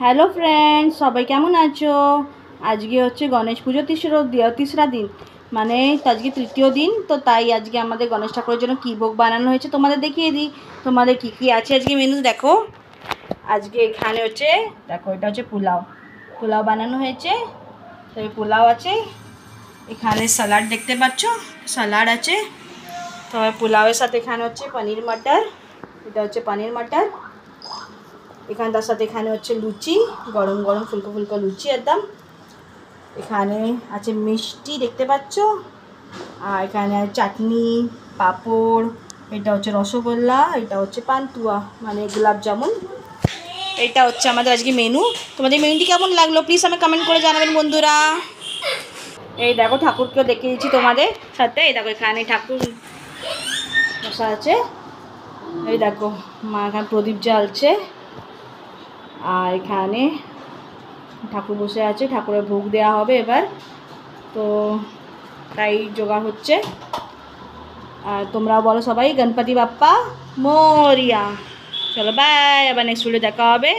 Hello friends, সবাই কেমন আছো? আজকে হচ্ছে গণেশ পুজো তেসরা দিন, মানে আজকে তৃতীয় দিন। তো তাই আজকে আমাদের গণেশ ঠাকুরের জন্য কী ভোগ বানানো হয়েছে তোমাদের দেখিয়ে দিই। তোমাদের কী কী আছে আজকে মেনু দেখো। আজকে এখানে হচ্ছে দেখো, এটা হচ্ছে পোলাও বানানো হয়েছে। তো এই পোলাও আছে, এখানে স্যালাড দেখতে পাচ্ছ, স্যালাড আছে। তো পোলাওয়ের সাথে এখানে হচ্ছে পনির মটর, এটা হচ্ছে পনির মটর। এখানে তার সাথে এখানে হচ্ছে লুচি, গরম গরম ফুলকো ফুলকো লুচি একদম। এখানে আছে মিষ্টি দেখতে পাচ্ছ, আর এখানে চাটনি, পাঁপড়, এটা হচ্ছে রসগোল্লা, এটা হচ্ছে পান্তুয়া মানে গোলাপ জামুন। এটা হচ্ছে আমাদের আজকে মেনু। তোমাদের মেনুটি কেমন লাগলো প্লিজ আমি কমেন্ট করে জানাবেন বন্ধুরা। এই দেখো ঠাকুরকেও দেখিয়ে দিচ্ছি তোমাদের সাথে। এই দেখো এখানে ঠাকুর বসা আছে। এই দেখো মা এখানে প্রদীপ জ্বালছে, আর এখানে ঠাকুর বসে আছে, ঠাকুরের ভোগ দেওয়া হবে এবার। তো তাই জোগাড় হচ্ছে। আর তোমরাও বলো সবাই গণপতি বাপ্পা মোরিয়া। চলো বাই, আবার নেক্সট ভিডিও দেখা হবে।